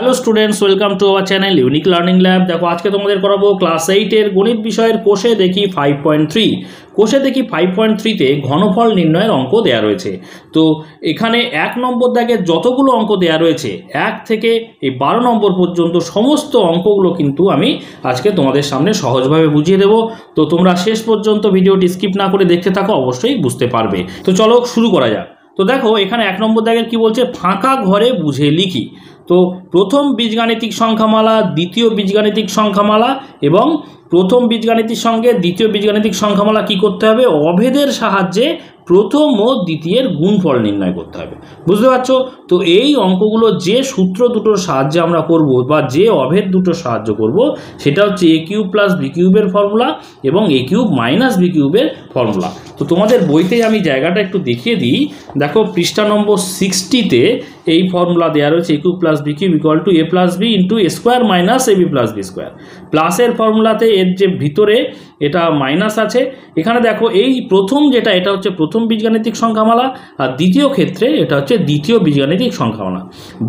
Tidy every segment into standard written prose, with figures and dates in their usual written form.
Hello students, welcome to our channel unique learning lab. দেখো আজকে তোমাদের করাবো ক্লাস 8-এর গণিত বিষয়ের কোষে দেখি 5.3। কোষে দেখি 5.3-তে ঘনফল নির্ণয়ের অঙ্ক দেওয়া রয়েছে। তো এখানে 1 নম্বর দাগের যতগুলো অঙ্ক দেওয়া রয়েছে 1 থেকে এই 12 নম্বর পর্যন্ত সমস্ত অঙ্কগুলো কিন্তু আমি আজকে তোমাদের সামনে সহজভাবে বুঝিয়ে দেবো। তো তোমরা শেষ পর্যন্ত ভিডিওটি স্কিপ না করে দেখতে থাকো, অবশ্যই বুঝতে পারবে। তো চলো শুরু করা যাক। তো দেখো এখানে 1 নম্বর দাগের কি বলছে, ফাঁকা ঘরে বুঝে লিখি। তো প্রথম বীজগাণিতিক সংখ্যামালা, দ্বিতীয় বীজগাণিতিক সংখ্যামালা এবং প্রথম বীজগাণিতিক সঙ্গে দ্বিতীয় বীজগাণিতিক সংখ্যামালা কি করতে হবে, অভেদের সাহায্যে প্রথম ও দ্বিতীয়ের গুণফল নির্ণয় করতে হবে। বুঝতে পারছো? তো এই অঙ্কগুলো যে সূত্র দুটোর সাহায্যে আমরা করব বা যে অভেদ দুটো সাহায্য করব সেটা হচ্ছে a কিউব প্লাস বি কিউবের ফর্মুলা এবং a কিউব মাইনাস বি কিউবের ফর্মুলা। তো তোমাদের বইতে আমি জায়গাটা একটু দেখিয়ে দিই। দেখো পৃষ্ঠা নম্বর 60-তে এই ফর্মুলা দেওয়া রয়েছে, a cube plus B cube equal to a plus B into a square minus ab plus B square. প্লাসের ফর্মুলাতে এর যে ভিতরে এটা মাইনাস আছে। এখানে দেখো এই প্রথম যেটা, এটা হচ্ছে প্রথম বীজগাণিতিক সংখ্যামালা, আর দ্বিতীয় ক্ষেত্রে এটা হচ্ছে দ্বিতীয় বীজগাণিতিক সংখ্যামালা।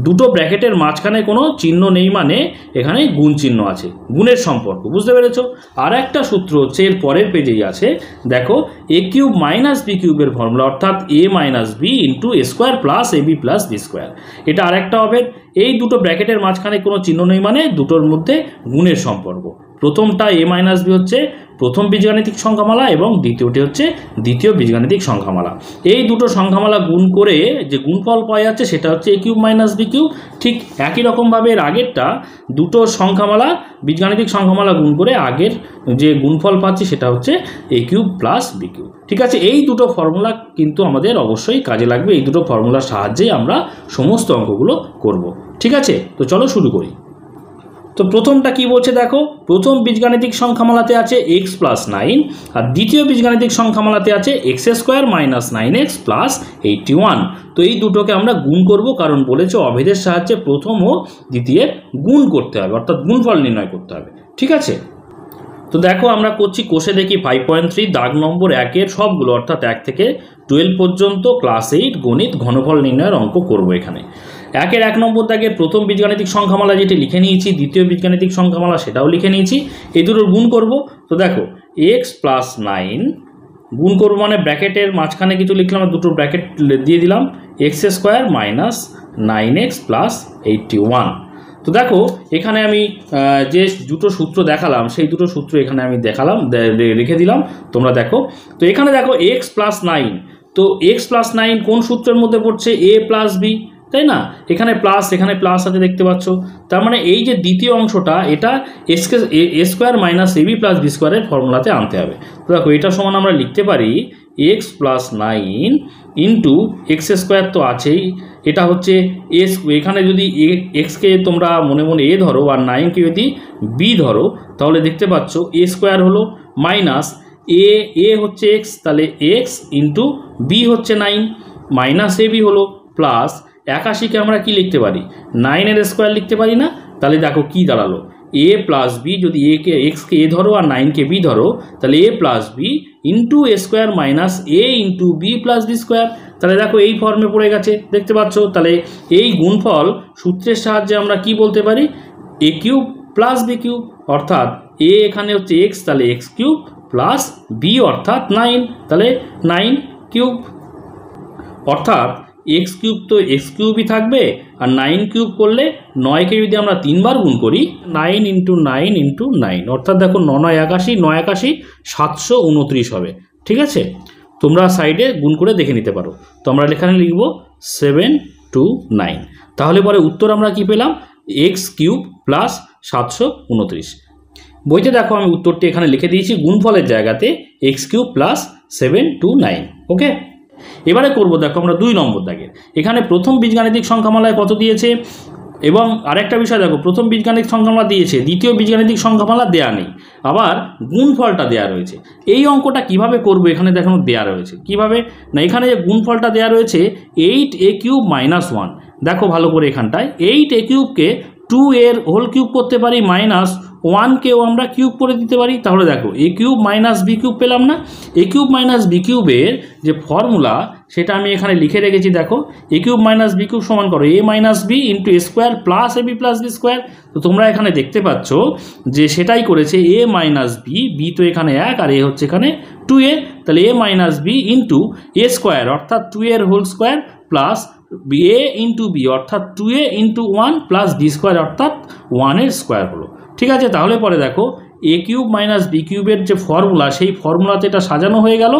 দুটো ব্র্যাকেটের মাঝখানে কোনো চিহ্ন নেই, মানে এখানে গুণ চিহ্ন আছে, গুণের সম্পর্ক। বুঝতে পেরেছো? আর একটা সূত্র হচ্ছে এর পরের পেজেই আছে, দেখো a কিউব মাইনাস বি কিউবের ফর্মুলা, অর্থাৎ a minus B into a square plus ab plus B square. এটা আরেকটা অভেদ। এই দুটো ব্র্যাকেটের মাঝখানে কোনো চিহ্ন নেই, মানে দুটোর মধ্যে গুণের সম্পর্ক। প্রথমটা a মাইনাস বি হচ্ছে প্রথম বীজগাণিতিক সংখ্যামালা এবং দ্বিতীয়টি হচ্ছে দ্বিতীয় বীজগাণিতিক সংখ্যামালা। এই দুটো সংখ্যামালা গুণ করে যে গুণফল পাওয়া যাচ্ছে সেটা হচ্ছে a cube minus B cube. ঠিক একই রকমভাবে এর আগেরটা দুটো সংখ্যামালা, বীজগাণিতিক সংখ্যামালা গুণ করে আগের যে গুণফল পাচ্ছি সেটা হচ্ছে a cube plus B cube. ঠিক আছে, এই দুটো ফর্মুলা কিন্তু আমাদের অবশ্যই কাজে লাগবে। এই দুটো ফর্মুলার সাহায্যেই আমরা সমস্ত অঙ্কগুলো করব। ঠিক আছে, তো চলো শুরু করি। তো প্রথমটা কি বলছে দেখো, প্রথম বীজগাণিতিক সংখ্যামালাতে আছে x প্লাস 9 আর দ্বিতীয় বীজগাণিতিক সংখ্যামালাতে আছে x square minus 9x plus 81। তো এই দুটোকে আমরা গুণ করব, কারণ বলেছে অভেদের সাহায্যে প্রথম ও দ্বিতীয়ের গুণ করতে হবে, অর্থাৎ গুণফল নির্ণয় করতে হবে। ঠিক আছে, তো দেখো আমরা করছি কোষে দেখি 5.3 দাগ নম্বর 1-এর সবগুলো, অর্থাৎ 1 থেকে 12 পর্যন্ত ক্লাস 8 গণিত ঘনফল নির্ণয়ের অঙ্ক করব। এখানে 1-এর 1 নম্বর দাগের প্রথম বীজগাণিতিক সংখ্যামালা যেটি লিখে নিয়েছি, দ্বিতীয় বীজগাণিতিক সংখ্যামালা সেটাও লিখে নিয়েছি। এই দুটোর গুণ করব। তো দেখো x প্লাস 9 গুণ করবো, মানে ব্র্যাকেটের মাঝখানে কিছু লিখলাম, দুটো ব্র্যাকেট দিয়ে দিলাম, x square minus 9x plus 81। তো দেখো এখানে আমি যে দুটো সূত্র দেখালাম সেই দুটো সূত্র এখানে আমি দেখালাম, রেখে দিলাম, তোমরা দেখো। তো এখানে দেখো x প্লাস 9, তো x প্লাস 9 কোন সূত্রের মধ্যে পড়ছে, a প্লাস বি, তাই না? এখানে প্লাস, এখানে প্লাস আছে দেখতে পাচ্ছ। তার মানে এই যে দ্বিতীয় অংশটা, এটা a square minus ab plus b স্কোয়ারের ফর্মুলাতে আনতে হবে। তো দেখো এটা সমান আমরা লিখতে পারি x plus 9 into x square তো আছেই, এটা হচ্ছে এস। এখানে যদি এক্সকে তোমরা মনে মনে এ ধরো আর 9কে যদি বি ধরো, তাহলে দেখতে পাচ্ছ এ স্কোয়ার হলো মাইনাস এ হচ্ছে এক্স, তাহলে এক্স ইন্টু বি হচ্ছে 9 মাইনাস এ বি হলো প্লাস 81কে আমরা কি লিখতে পারি, 9-এর স্কোয়ার লিখতে পারি না? তাহলে দেখো কি দাঁড়ালো, a প্লাস বি, যদি এক্সকে এ ধরো আর 9কে বি ধরো, তাহলে a plus B into A square minus A into B plus B square. তাহলে দেখো এই ফর্মে পড়ে গেছে, দেখতে পাচ্ছ। তাহলে এই গুণফল সূত্রের সাহায্যে আমরা কি বলতে পারি, a cube plus B cube, অর্থাৎ a এখানে হচ্ছে x, তাহলে x কিউব প্লাস b অর্থাৎ 9, তাহলে 9 কিউব, অর্থাৎ x কিউব তো x কিউবই থাকবে, আর 9 কিউব করলে 9কে যদি আমরা 3বার গুণ করি, 9 ইন্টু 9 ইন্টু 9, অর্থাৎ দেখো 9 81, 9 81 729 হবে। ঠিক আছে, তোমরা সাইডে গুণ করে দেখে নিতে পারো। তো আমরা এখানে লিখব 729। তাহলে পরে উত্তর আমরা কি পেলাম, x কিউব প্লাস 729। বইতে দেখো আমি উত্তরটি এখানে লিখে দিয়েছি, গুণফলের জায়গাতে x কিউব প্লাস 729। ওকে, এবারে করব দেখো আমরা 2 নম্বর দাগের। এখানে প্রথম বীজগাণিতিক সংখ্যামালায় কত দিয়েছে, এবং আরেকটা বিষয় দেখো, প্রথম বীজগাণিতিক সংখ্যামালা দিয়েছে, দ্বিতীয় বীজগাণিতিক সংখ্যামালা দেয়া নেই, আবার গুণফলটা দেয়া রয়েছে। এই অঙ্কটা কিভাবে করব, এখানে দেখো দেয়া রয়েছে কিভাবে না, এখানে যে গুণফলটা দেয়া রয়েছে 8a কিউব মাইনাস 1। দেখো ভালো করে, এখানটায় 8a কিউবকে 2 এর হোল কিউব করতে পারি মাইনাস ওয়ানকেও আমরা কিউব করে দিতে পারি। তাহলে দেখো এ কিউব মাইনাস বি কিউব পেলাম না? এ কিউব মাইনাস বি কিউবের যে ফর্মুলা সেটা আমি এখানে লিখে রেখেছি। দেখো এ কিউব মাইনাস বি কিউব সমান করো এ minus B into A square plus A B plus B square. তো তোমরা এখানে দেখতে পাচ্ছ যে সেটাই করেছে, এ মাইনাস বি, বি তো এখানে 1 আর এ হচ্ছে এখানে 2a, তাহলে এ minus B into A square অর্থাৎ 2 এর হোল স্কোয়ার প্লাস এ ইন্টু বি অর্থাৎ 2a into 1 plus B square অর্থাৎ 1 এর স্কোয়ার হলো। ঠিক আছে, তাহলে পরে দেখো এ কিউব মাইনাস বি কিউবের যে ফর্মুলা সেই ফর্মুলাতে এটা সাজানো হয়ে গেল।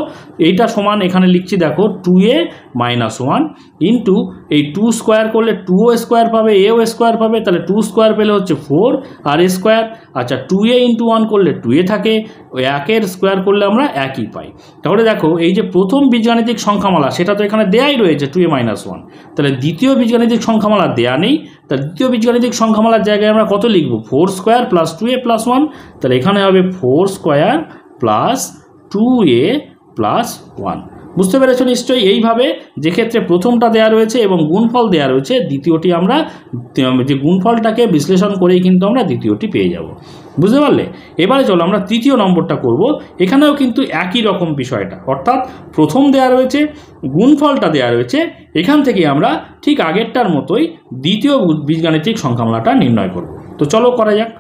এইটা সমান এখানে লিখছি দেখো 2a মাইনাস 1 ইন্টু এই 2 স্কোয়ার করলে 2ও স্কোয়ার পাবে, এও স্কোয়ার পাবে, তাহলে 2 স্কোয়ার পেলে হচ্ছে 4 আর এ স্কোয়ার। আচ্ছা 2a ইন্টু 1 করলে 2a থাকে, ওই 1 স্কোয়ার করলে আমরা 1ই পাই। তাহলে দেখো এই যে প্রথম বীজগাণিতিক সংখ্যামালা সেটা তো এখানে দেয়াই রয়েছে 2a মাইনাস 1, তাহলে দ্বিতীয় বীজগাণিতিক সংখ্যামালা দেয়া নেই, তাহলে দ্বিতীয় বীজগাণিতিক সংখ্যামালার জায়গায় আমরা কত লিখব? 4 স্কোয়ার প্লাস 2a প্লাস 1, তাহলে এখানে হবে 4 স্কোয়ার প্লাস 2a প্লাস 1। বুঝতে পেরেছো নিশ্চয়ই? এইভাবে যে ক্ষেত্রে প্রথমটা দেয়া রয়েছে এবং গুণফল দেয়া রয়েছে, দ্বিতীয়টি আমরা যে গুণফলটাকে বিশ্লেষণ করেই কিন্তু আমরা দ্বিতীয়টি পেয়ে যাব। বুঝতে পারলে? এবারে চলো আমরা তৃতীয় নম্বরটা করব। এখানেও কিন্তু একই রকম বিষয়টা, অর্থাৎ প্রথম দেয়া রয়েছে, গুণফলটা দেয়া রয়েছে, এখান থেকে আমরা ঠিক আগেরটার মতোই দ্বিতীয় বীজগাণিতিক সংখ্যামালাটা নির্ণয় করব। তো চলো করা যাক।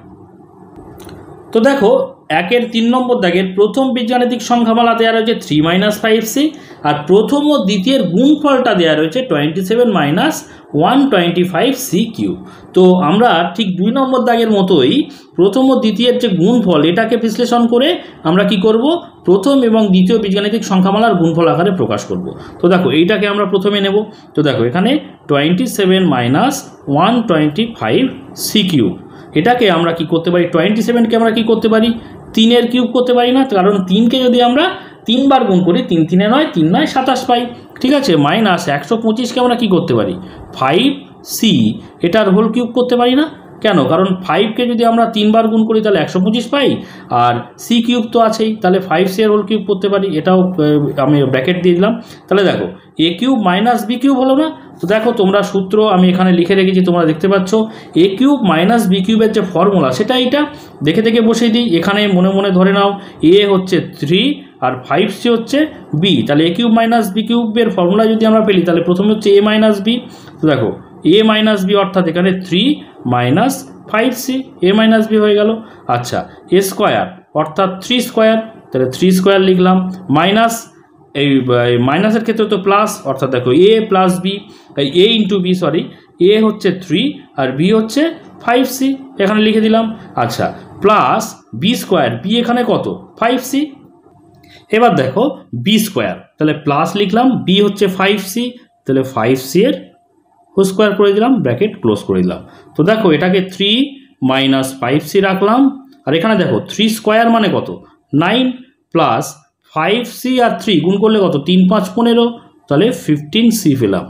তো দেখো 1-এর 3 নম্বর দাগের প্রথম বীজগাণিতিক সংখ্যামালা দেওয়া রয়েছে 3 মাইনাস 5c, আর প্রথম ও দ্বিতীয়ের গুণফলটা দেওয়া রয়েছে 27 মাইনাস 125c কিউব। তো আমরা ঠিক 2 নম্বর দাগের মতোই প্রথম ও দ্বিতীয়ের যে গুণফল এটাকে বিশ্লেষণ করে আমরা কি করব? প্রথম এবং দ্বিতীয় বীজগাণিতিক সংখ্যামালার গুণফল আকারে প্রকাশ করব। তো দেখো এইটাকে আমরা প্রথমে নেব। তো দেখো এখানে 27 মাইনাস 125c কিউব, এটাকে আমরা কি করতে পারি? 27কে আমরা কি করতে পারি? 3-এর কিউব করতে পারি না, কারণ 3কে যদি আমরা 3 বার গুণ করি 3 3 9, 3 9 27 পাই। ঠিক আছে, মাইনাস 125কে আমরা কি করতে পারি? 5c, এটার হোল কিউব করতে পারি না। কেন? কারণ 5কে যদি আমরা 3 বার গুণ করি তাহলে 125 পাই, আর সি কিউব তো আছেই, তাহলে 5c এর হোল কিউব করতে পারি। এটাও আমি ব্র্যাকেট দিয়ে দিলাম। তাহলে দেখো এ কিউব মাইনাস বি কিউব হলো না? তো দেখো তোমরা সূত্র আমি এখানে লিখে রেখেছি, তোমরা দেখতে পাচ্ছ এ কিউব মাইনাস বি কিউবের যে ফর্মুলা সেটা এইটা দেখে দেখে বসিয়ে দিই। এখানে মনে মনে ধরে নাও এ হচ্ছে 3 আর 5c হচ্ছে বি, তাহলে এ কিউব মাইনাস বি কিউবের ফর্মুলা যদি আমরা পেলি তাহলে প্রথমে হচ্ছে এ মাইনাস বি। তো দেখো এ মাইনাস বি অর্থাৎ এখানে 3 মাইনাস 5c, এ মাইনাস বি হয়ে গেল। আচ্ছা এ স্কোয়ার অর্থাৎ 3 স্কোয়ার, তাহলে 3 স্কোয়ার লিখলাম, মাইনাস এই মাইনাসের ক্ষেত্রে তো প্লাস, অর্থাৎ দেখো এ প্লাস বি, এ ইন্টু বি, সরি, এ হচ্ছে 3 আর বি হচ্ছে 5c, এখানে লিখে দিলাম। আচ্ছা প্লাস বি স্কোয়ার, বি এখানে কত? 5c। এবার দেখো বি স্কোয়ার, তাহলে প্লাস লিখলাম, বি হচ্ছে 5c, তাহলে 5c এর হোল স্কোয়ার করে দিলাম, ব্র্যাকেট ক্লোজ করে দিলাম। তো দেখো এটাকে 3 মাইনাস 5c রাখলাম, আর এখানে দেখো 3 স্কোয়ার মানে কত? 9 প্লাস 5c আর 3 গুণ করলে কত? 3 5 15, তাহলে 15c পেলাম,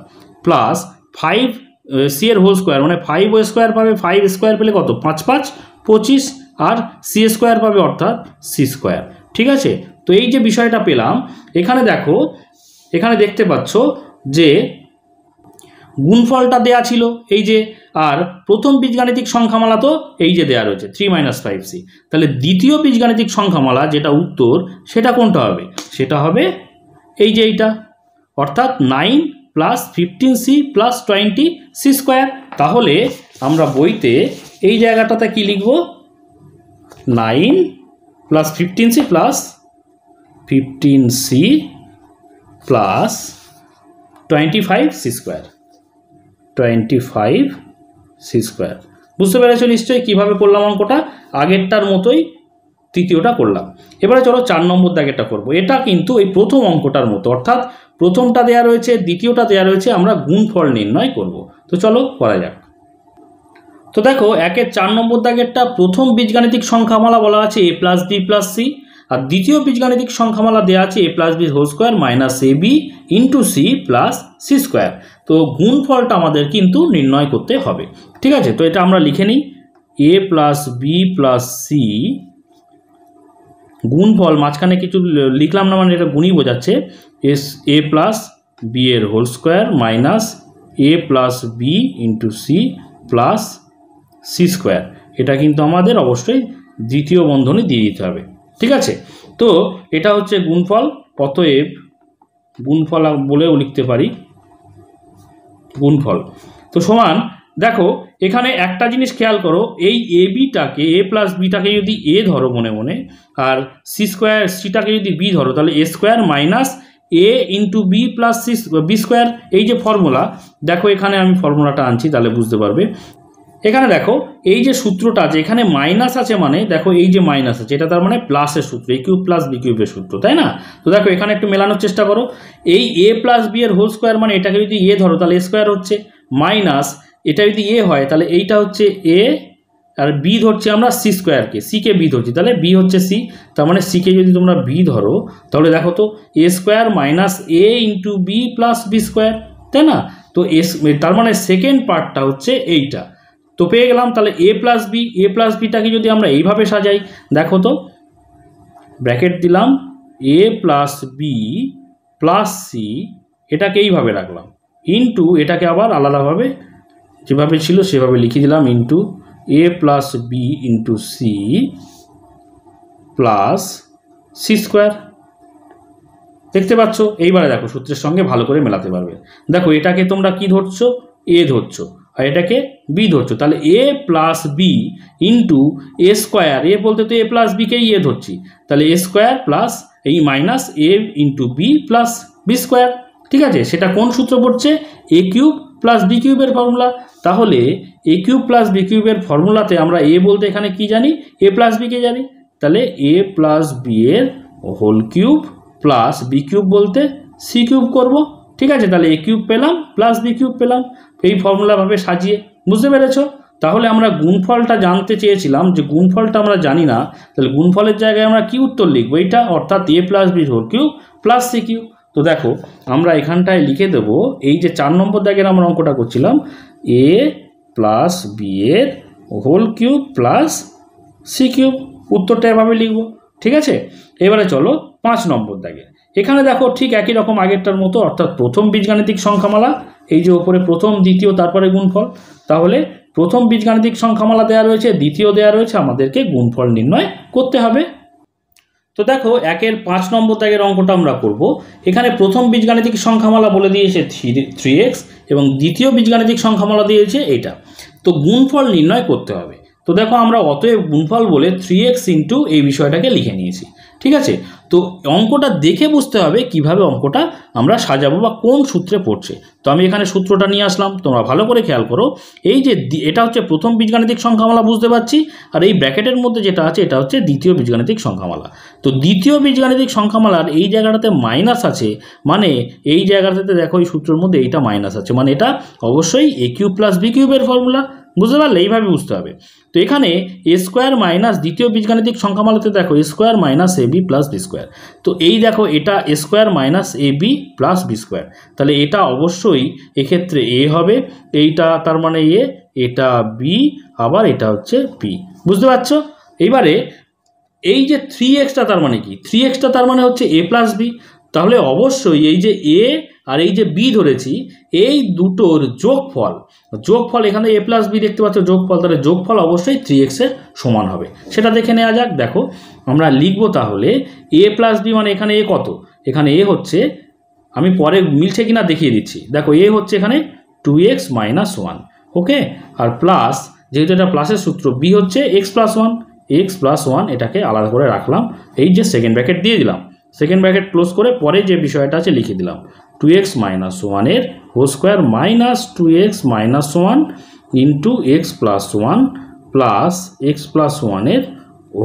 প্লাস 5c এর হোল স্কোয়ার মানে 5 স্কোয়ার পাবে, 5 স্কোয়ার পেলে কত? 5 5 25, আর c স্কোয়ার পাবে অর্থাৎ c স্কোয়ার। ঠিক আছে, তো এই যে বিষয়টা পেলাম, এখানে দেখো এখানে দেখতে পাচ্ছ যে গুণফলটা দেয়া ছিল এই যে, আর প্রথম বীজগাণিতিক সংখ্যামালা তো এই যে দেয়া রয়েছে 3 মাইনাস 5c, তাহলে দ্বিতীয় বীজগাণিতিক সংখ্যামালা যেটা উত্তর সেটা কোনটা হবে? সেটা হবে এই যে এইটা, অর্থাৎ 9 plus 15c plus 20c square. তাহলে আমরা বইতে এই জায়গাটাতে কি লিখব? 9 plus 15c plus 15c plus 25c square, 25c square. বুঝতে পেরেছো নিশ্চয়ই কীভাবে করলাম অঙ্কটা? আগেরটার মতোই তৃতীয়টা করলাম। এবারে চলো 4 নম্বর দাগেরটা করব। এটা কিন্তু এই প্রথম অঙ্কটার মতো, অর্থাৎ প্রথমটা দেয়া রয়েছে, দ্বিতীয়টা দেয়া রয়েছে, আমরা গুণফল নির্ণয় করব। তো চলো করা যাক। তো দেখো 1-এর 4 নম্বর দাগেরটা প্রথম বীজগাণিতিক সংখ্যামালা বলা আছে a plus B plus c, আর দ্বিতীয় বীজগাণিতিক সংখ্যামালা দেওয়া আছে a plus B whole square minus a B into C plus C square. তো গুণফলটা আমাদের কিন্তু নির্ণয় করতে হবে। ঠিক আছে, তো এটা আমরা লিখে নিই, a plus B plus C গুণফল, মাঝখানে কিছু লিখলাম না, মানে এটা গুণই বোঝাচ্ছে, এ প্লাস বি এর whole square minus A plus B into C plus C square. এটা কিন্তু আমাদের অবশ্যই দ্বিতীয় বন্ধনী দিয়ে দিতে হবে। ঠিক আছে, তো এটা হচ্ছে গুণফল। অতএব গুণফল বলেও লিখতে পারি গুণফল। তো সমান, দেখো এখানে একটা জিনিস খেয়াল করো, এই এ বিটাকে এ প্লাস বিটাকে যদি এ ধরো মনে মনে, আর সি স্কোয়ার সিটাকে যদি বি ধরো, তাহলে A square minus A into B plus C B square. এই যে ফর্মুলা, দেখো এখানে আমি ফর্মুলাটা আনছি তাহলে বুঝতে পারবে। এখানে দেখো এই যে সূত্রটা আছে, এখানে মাইনাস আছে মানে দেখো এই যে মাইনাস আছে, এটা তার মানে প্লাসের সূত্র, এ কিউব প্লাস বি কিউবের সূত্র, তাই না? তো দেখো এখানে একটু মেলানোর চেষ্টা করো, এই এ প্লাস বি এর হোল স্কোয়ার মানে এটাকে যদি এ ধরো তাহলে এ স্কোয়ার হচ্ছে, মাইনাস এটা যদি এ হয় তাহলে এইটা হচ্ছে এ, আর বি ধরছি আমরা সি স্কোয়ারকে, সিকে বি ধরছি, তাহলে বি হচ্ছে সি, তার মানে সিকে যদি তোমরা বি ধরো তাহলে দেখো তো A square minus A into B plus B square, তাই না? তো তার মানে সেকেন্ড পার্টটা হচ্ছে এইটা। তো পেয়ে গেলাম। তাহলে এ প্লাস বিটাকে যদি আমরা এইভাবে সাজাই, দেখো তো ব্র্যাকেট দিলাম এ প্লাস বি প্লাস সি, এটাকে এইভাবে রাখলাম, ইন্টু এটাকে আবার আলাদাভাবে যেভাবে ছিল সেভাবে লিখে দিলাম, into A plus B into C plus C square. দেখতে পাচ্ছ? এইবারে দেখো সূত্রের সঙ্গে ভালো করে মেলাতে পারবে। দেখো এটাকে তোমরা কি ধরছো? এ ধরছো, আর এটাকে বি ধরছো, তাহলে A plus B into A square, A বলতে তো এ প্লাস বিকেই এ ধরছি, তাহলে এ স্কোয়ার প্লাস এই minus A into B plus B square. ঠিক আছে, সেটা কোন সূত্র পড়ছে? এ কিউব প্লাস বি কিউবের ফর্মুলা। তাহলে এ কিউব প্লাস বি কিউবের ফর্মুলাতে আমরা এ বলতে এখানে কি জানি? এ প্লাস বিকে জানি, তাহলে এ প্লাস বি এর whole cube plus B cube বলতে সি কিউব করব। ঠিক আছে, তাহলে এ কিউব পেলাম প্লাস বি কিউব পেলাম, এই ফর্মুলাভাবে সাজিয়ে। বুঝতে পেরেছ? তাহলে আমরা গুণফলটা জানতে চেয়েছিলাম, যে গুণফলটা আমরা জানি না, তাহলে গুণফলের জায়গায় আমরা কি উত্তর লিখবো? এইটা, অর্থাৎ A plus B whole cube plus C cube. তো দেখো আমরা এখানটায় লিখে দেব, এই যে 4 নম্বর দাগের আমরা অঙ্কটা করছিলাম, এ প্লাস বি এর whole cube plus C cube, উত্তরটা এভাবে লিখব। ঠিক আছে, এবারে চলো 5 নম্বর দাগে। এখানে দেখো ঠিক একই রকম আগেরটার মতো, অর্থাৎ প্রথম বীজগাণিতিক সংখ্যামালা, এই যে ওপরে প্রথম দ্বিতীয় তারপরে গুণফল। তাহলে প্রথম বীজগাণিতিক সংখ্যামালা দেওয়া রয়েছে, দ্বিতীয় দেওয়া রয়েছে, আমাদেরকে গুণফল নির্ণয় করতে হবে। তো দেখো 1-এর 5 নম্বর দাগের অঙ্কটা আমরা করব। এখানে প্রথম বীজগাণিতিক সংখ্যামালা বলে দিয়েছে 3x এবং দ্বিতীয় বীজগাণিতিক সংখ্যামালা দিয়েছে এইটা। তো গুণফল নির্ণয় করতে হবে। তো দেখো আমরা অতএব গুণফল বলে 3x ইন্টু এই বিষয়টাকে লিখে নিয়েছি। ঠিক আছে, তো অঙ্কটা দেখে বুঝতে হবে কিভাবে অঙ্কটা আমরা সাজাবো বা কোন সূত্রে পড়ছে। তো আমি এখানে সূত্রটা নিয়ে আসলাম, তোমরা ভালো করে খেয়াল করো। এই যে এটা হচ্ছে প্রথম বীজগাণিতিক সংখ্যামালা বুঝতে পারছি, আর এই ব্র্যাকেটের মধ্যে যেটা আছে এটা হচ্ছে দ্বিতীয় বীজগাণিতিক সংখ্যামালা। তো দ্বিতীয় বীজগাণিতিক সংখ্যামালার এই জায়গাটাতে মাইনাস আছে, মানে এই জায়গাটাতে দেখো এই সূত্রের মধ্যে এইটা মাইনাস আছে, মানে এটা অবশ্যই এ কিউব প্লাস বি কিউবের ফর্মুলা। বুঝতে পারলে? এইভাবে বুঝতে হবে। তো এখানে এ স্কোয়ার মাইনাস দ্বিতীয় বীজগাণিতিক সংখ্যামালাতে দেখো এ square minus a B plus B square. তো এই দেখো এটা a square minus a B plus B square, তাহলে এটা অবশ্যই এক্ষেত্রে এ হবে, এইটা তার মানে এ, এটা বি, আবার এটা হচ্ছে বি। বুঝতে পারছো? এইবারে এই যে 3xটা তার মানে কি? 3xটা তার মানে হচ্ছে এ প্লাস বি, তাহলে অবশ্যই এই যে এ আর এই যে বি ধরেছি, এই দুটোর যোগফল এখানে এ প্লাস বি দেখতে পাচ্ছ যোগফল, তাহলে যোগফল অবশ্যই 3x এর সমান হবে। সেটা দেখে নেওয়া যাক। দেখো আমরা লিখবো তাহলে এ প্লাস বি মানে এখানে এ কত? এখানে এ হচ্ছে, আমি পরে মিলছে কিনা দেখিয়ে দিচ্ছি। দেখো এ হচ্ছে এখানে 2x মাইনাস 1, ওকে, আর প্লাস, যেহেতু এটা প্লাসের সূত্র, বি হচ্ছে x প্লাস 1, এটাকে আলাদা করে রাখলাম, এই যে সেকেন্ড ব্র্যাকেট দিয়ে দিলাম, সেকেন্ড ব্র্যাকেট ক্লোজ করে পরে যে বিষয়টা আছে লিখে দিলাম, 2x মাইনাস 1 এর whole square minus 2x minus 1 into X plus 1 plus X plus 1 এর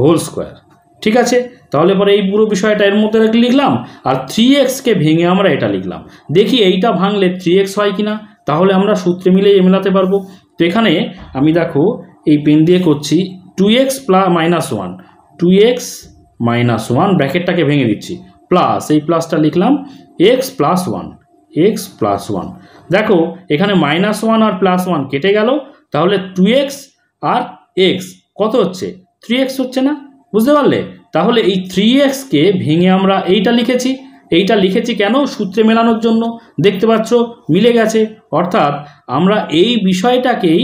হোল স্কোয়ার। ঠিক আছে, তাহলে পরে এই পুরো বিষয়টা এর মধ্যে লিখলাম, আর 3xকে ভেঙে আমরা এটা লিখলাম। দেখি এইটা ভাঙলে 3x হয় কিনা, তাহলে আমরা সূত্রে মিলে মেলাতে পারবো। তো এখানে আমি দেখো এই পেন দিয়ে করছি, 2x মাইনাস 1, 2x মাইনাস 1 ব্র্যাকেটটাকে ভেঙে দিচ্ছি, প্লাস এই প্লাসটা লিখলাম x প্লাস 1, দেখো এখানে মাইনাস 1 আর প্লাস 1 কেটে গেল, তাহলে 2x আর x কত হচ্ছে? 3x হচ্ছে না? বুঝতে পারলে? তাহলে এই 3xকে ভেঙে আমরা এইটা লিখেছি কেন? সূত্রে মেলানোর জন্য। দেখতে পাচ্ছ মিলে গেছে, অর্থাৎ আমরা এই বিষয়টাকেই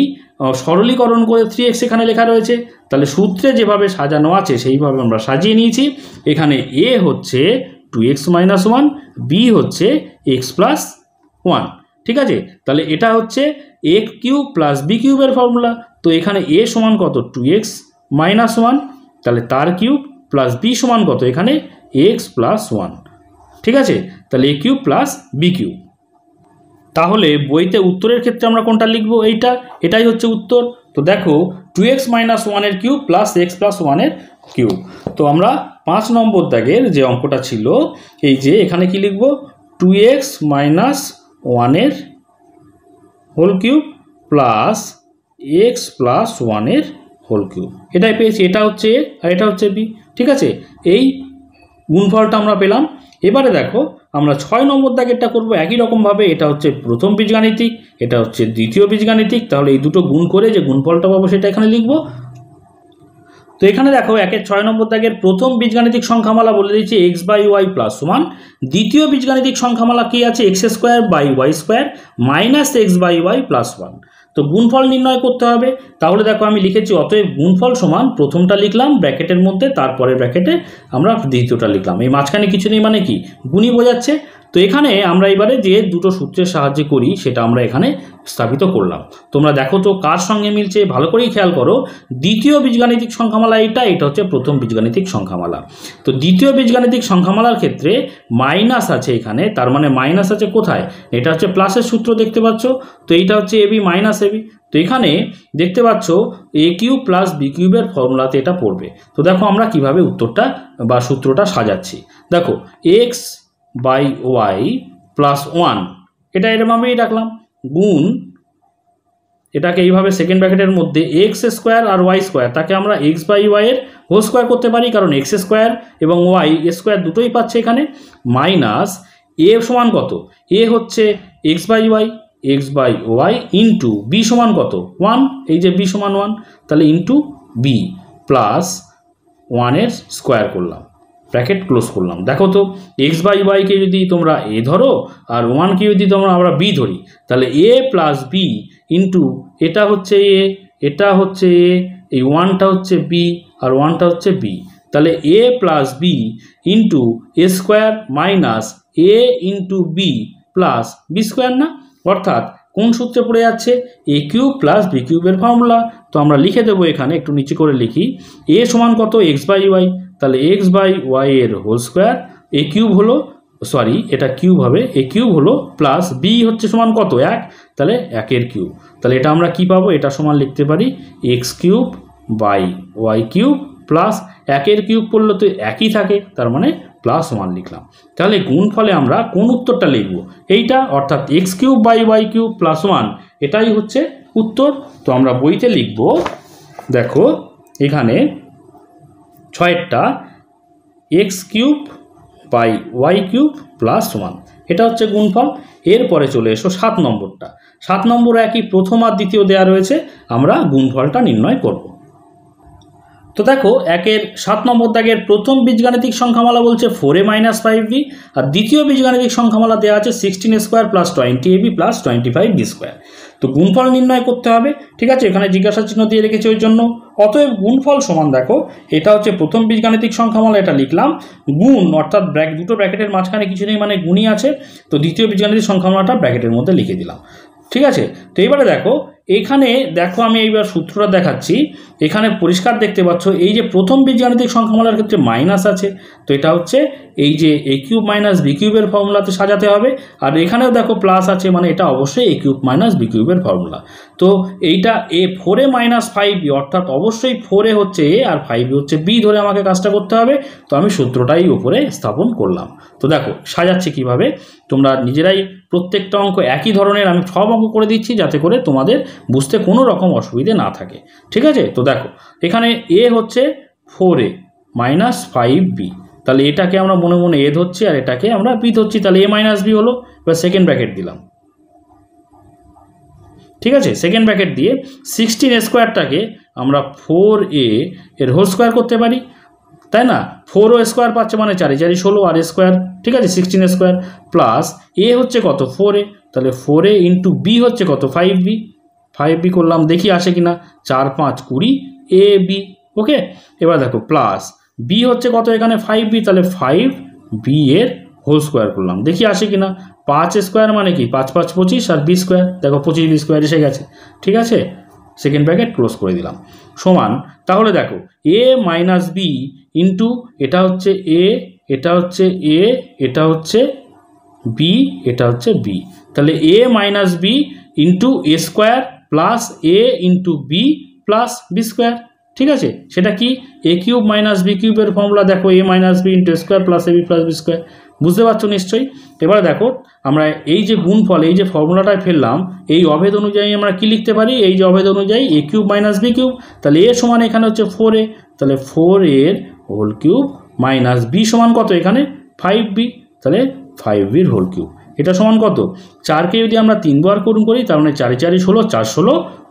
সরলীকরণ করে 3x এখানে লেখা রয়েছে, তাহলে সূত্রে যেভাবে সাজানো আছে সেইভাবে আমরা সাজিয়ে নিয়েছি। এখানে a হচ্ছে 2x - 1, b হচ্ছে x + 1, ঠিক আছে। তাহলে এটা হচ্ছে a কিউব প্লাস b কিউবের ফর্মুলা। তো এখানে a সমান কত 2x - 1, তাহলে তার কিউব প্লাস b সমান কত এখানে x + 1, ঠিক আছে। তাহলে a cube plus b cube. তাহলে বইতে উত্তরের ক্ষেত্রে আমরা কোনটা লিখব? এটাই হচ্ছে উত্তর। তো দেখো 2x - 1 এর কিউব প্লাস x + 1 এর কিউব। তো আমরা 5 নম্বর দাগের যে অঙ্কটা ছিল এই যে এখানে কি লিখব 2x - 1 এর হোল কিউব প্লাস x + 1 এর হোল কিউব, এটাই পেয়েছি। এটা হচ্ছে a আর এটা হচ্ছে b, ঠিক আছে। এই গুণফলটা আমরা পেলাম। এবারে দেখো আমরা 6 নম্বর দাগেরটা করব একই রকমভাবে। এটা হচ্ছে প্রথম বীজগাণিতিক, এটা হচ্ছে দ্বিতীয় বীজগাণিতিক। তাহলে এই দুটো গুণ করে যে গুণফলটা পাবো সেটা এখানে লিখব। তো এখানে দেখো 6 নম্বর দাগের প্রথম বীজগাণিতিক সংখ্যামালা বলে দিয়েছি x/y + 1। দ্বিতীয় বীজগাণিতিক সংখ্যামালা কি আছে x² - x/y + 1। তো গুণফল নির্ণয় করতে হবে। তাহলে দেখো আমি লিখেছি অতএব গুণফল সমান প্রথমটা লিখলাম ব্র্যাকেটের মধ্যে, তারপরে ব্র্যাকেটে আমরা দ্বিতীয়টা লিখলাম। এই মাঝখানে কিছু নেই মানে কি গুণই বোঝাচ্ছে। তো এখানে আমরা এবারে যে দুটো সূত্রের সাহায্যে করি সেটা আমরা এখানে স্থাপিত করলাম। তোমরা দেখো তো কার সঙ্গে মিলছে, ভালো করেই খেয়াল করো। দ্বিতীয় বীজগাণিতিক সংখ্যামালা এটা হচ্ছে প্রথম বীজগাণিতিক সংখ্যামালা। তো দ্বিতীয় বীজগাণিতিক সংখ্যামালার ক্ষেত্রে মাইনাস আছে এখানে, তার মানে মাইনাস আছে কোথায়? এটা হচ্ছে প্লাসের সূত্র দেখতে পাচ্ছ। তো এইটা হচ্ছে ab - ab। তো এখানে দেখতে পাচ্ছ a কিউব প্লাস b কিউবের ফর্মুলাতে এটা পড়বে। তো দেখো আমরা কিভাবে উত্তরটা বা সূত্রটা সাজাচ্ছি। দেখো x/y + 1 এটা এরকমভাবেই রাখলাম, গুণ এটাকে এইভাবে সেকেন্ড ব্র্যাকেটের মধ্যে x² আর y² তাকে আমরা x/y এর হোল স্কোয়ার করতে পারি, কারণ x² এবং y² দুটোই পাচ্ছে এখানে, মাইনাস a সমান কত? a হচ্ছে x/y ইন্টু b সমান কত 1, এই যে b সমান 1, তাহলে ইন্টু b প্লাস 1 এর স্কোয়ার করলাম, ব্র্যাকেট ক্লোজ করলাম। দেখো তো x/y কে যদি তোমরা a ধরো আর 1 কে যদি আমরা b ধরি, তাহলে a প্লাস b ইন্টু এটা হচ্ছে a, এটা হচ্ছে a, এই 1টা হচ্ছে b আর 1টা হচ্ছে b, তাহলে a plus b into a square minus a into b plus b square না, অর্থাৎ কোন সূত্রে পড়ে যাচ্ছে a কিউব প্লাস b কিউবের ফর্মুলা। তো আমরা লিখে দেবো এখানে, একটু নিচে করে লিখি, a সমান কত x/y, তাহলে x/y এর হোল স্কোয়ার, a কিউব হলো সরি এটা কিউব হবে, a কিউব হলো প্লাস b হচ্ছে সমান কত 1, তাহলে 1 এর কিউব। তাহলে এটা আমরা কি পাবো? এটা সমান লিখতে পারি x³/y³ প্লাস 1 এর কিউব পড়লে তো একই থাকে, তার মানে প্লাস 1 লিখলাম। তাহলে গুণফলে আমরা কোন উত্তরটা লিখব? এইটা, অর্থাৎ x³/y³ প্লাস 1, এটাই হচ্ছে উত্তর। তো আমরা বইতে লিখব, দেখো এখানে 6টা x³/y³ প্লাস 1, এটা হচ্ছে গুণফল। এরপরে চলে এসো 7 নম্বরটা। 7 নম্বর একই প্রথম আর দ্বিতীয় দেয়া রয়েছে, আমরা গুণফলটা নির্ণয় করব। তো দেখো 7 নম্বর দাগের প্রথম বীজগাণিতিক সংখ্যামালা বলছে 4a - 5b, আর দ্বিতীয় বীজগাণিতিক সংখ্যামালা দেওয়া আছে 16a² + 20ab + 25b²। তো গুণফল নির্ণয় করতে হবে, ঠিক আছে। এখানে জিজ্ঞাসা চিহ্ন দিয়ে রেখেছি ওই জন্য। অতএব গুণফল সমান, দেখো এটা হচ্ছে প্রথম বীজগাণিতিক সংখ্যামালা, এটা লিখলাম, গুণ অর্থাৎ দুটো ব্র্যাকেটের মাঝখানে কিছু নেই মানে গুণই আছে, তো দ্বিতীয় বীজগাণিতিক সংখ্যামালাটা ব্র্যাকেটের মধ্যে লিখে দিলাম, ঠিক আছে। তো এবারে দেখো এখানে দেখো আমি এইবার সূত্রটা দেখাচ্ছি। এখানে পরিষ্কার দেখতে পাচ্ছ এই যে প্রথম বীজগাণিতিক সংখ্যামালার ক্ষেত্রে মাইনাস আছে, তো এটা হচ্ছে এই যে a³ - b³ এর ফর্মুলাতে সাজাতে হবে। আর এখানেও দেখো প্লাস আছে, মানে এটা অবশ্যই a³ - b³ এর ফর্মুলা। তো এইটা 4a - 5b, অর্থাৎ অবশ্যই 4a হচ্ছে a আর 5b হচ্ছে b ধরে আমাকে কাজটা করতে হবে। তো আমি সূত্রটাই উপরে স্থাপন করলাম। তো দেখো সাজাচ্ছি কিভাবে, তোমরা নিজেরাই প্রত্যেকটা অঙ্ক একই ধরনের আমি সব অঙ্ক করে দিচ্ছি যাতে করে তোমাদের বুঝতে কোনো রকম অসুবিধে না থাকে, ঠিক আছে। তো দেখো এখানে a হচ্ছে 4a - 5b, তাহলে এটাকে আমরা মনে মনে a ধরছি আর এটাকে আমরা b ধরছি, তাহলে a - b হলো। এবার সেকেন্ড ব্র্যাকেট দিলাম, ঠিক আছে। সেকেন্ড ব্র্যাকেট দিয়ে 16a² আমরা 4a এর হোল স্কোয়ার করতে পারি, তাই না। 4ও স্কোয়ার পাচ্ছে মানে 4 4 16 আর স্কোয়ার, ঠিক আছে, 16a² প্লাস a হচ্ছে কত 4a, তাহলে 4a ইন্টু b হচ্ছে কত 5b, 5b করলাম, দেখি আসে কিনা, 4 5 20 ab। ওকে, এবার দেখো প্লাস b হচ্ছে কত এখানে 5b, তাহলে 5b এর হোল স্কোয়ার করলাম, দেখি আসে কিনা। 5 স্কোয়ার মানে কি 5 5 25 আর b স্কোয়ার, দেখো 25b স্কোয়ার এসে গেছে। ঠিক আছে, সেকেন্ড ব্র্যাকেট ক্লোজ করে দিলাম, সমান। তাহলে দেখো a মাইনাস বি ইন্টু এটা হচ্ছে a, এটা হচ্ছে a, এটা হচ্ছে b, এটা হচ্ছে b, তাহলে a minus B into A square plus a into B plus B square. ঠিক আছে, সেটা কি এ কিউব মাইনাস বি কিউবের ফর্মুলা, দেখো a minus B into square plus AB plus B square. বুঝতে পারছো নিশ্চয়ই। এবারে দেখো আমরা এই যে গুণফল, এই যে ফর্মুলাটায় ফেললাম, এই অভেদ অনুযায়ী আমরা কি লিখতে পারি, এই যে অভেদ অনুযায়ী এ কিউব মাইনাস বি কিউব, তাহলে এ সমান এখানে হচ্ছে 4a, তাহলে 4a এর হোল কিউব মাইনাস বি সমান কত এখানে 5b, তাহলে 5b এর হোল কিউব। এটা সমান কত, 4কে যদি আমরা 3 বার গুণ করি তার মানে 4 4 16,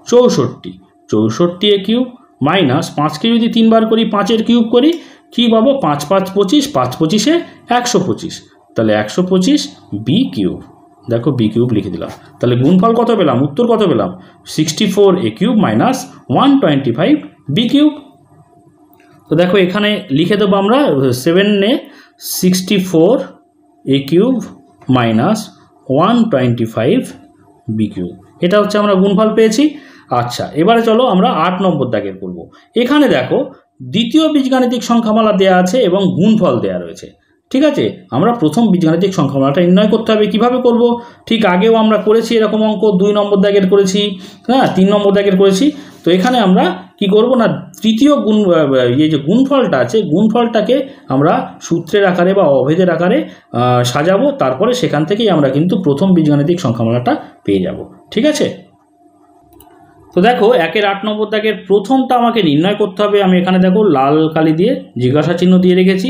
4 16 64, 64 এ কিউব মাইনাস 5কে যদি 3 বার করি 5 এর কিউব করি, কি পাবো 5 5 25, 5 25 125, তাহলে 125 বি কিউব। দেখো বি কিউব লিখে দিলাম, তাহলে গুণফল কত পেলাম, উত্তর কত পেলাম 64 এ কিউব মাইনাস 125 বি কিউব। তো দেখো এখানে লিখে দেবো আমরা 7 এ 64 এ কিউব মাইনাস 125 বি কিউব, এটা হচ্ছে আমরা গুণফল পেয়েছি। আচ্ছা, এবারে চলো আমরা 8 নম্বর দাগের করব। এখানে দেখো দ্বিতীয় বীজগাণিতিক সংখ্যামালা দেয়া আছে এবং গুণফল দেয়া রয়েছে। ঠিক আছে, আমরা প্রথম বীজগাণিতিক সংখ্যামালাটা নির্ণয় করতে হবে। কিভাবে করব, ঠিক আগেও আমরা করেছি এরকম অঙ্ক, 2 নম্বর দাগের করেছি, হ্যাঁ 3 নম্বর দাগের করেছি। তো এখানে আমরা কি করব না, তৃতীয় এই যে গুণফলটা আছে, গুণফলটাকে আমরা সূত্রের আকারে বা অভেদের আকারে সাজাবো, তারপরে সেখান থেকেই আমরা কিন্তু প্রথম বীজগাণিতিক সংখ্যামালাটা পেয়ে যাব। ঠিক আছে, তো দেখো 1-এর 8 নম্বর দাগের প্রথমটা আমাকে নির্ণয় করতে হবে। আমি এখানে দেখো লাল কালি দিয়ে জিজ্ঞাসা চিহ্ন দিয়ে রেখেছি।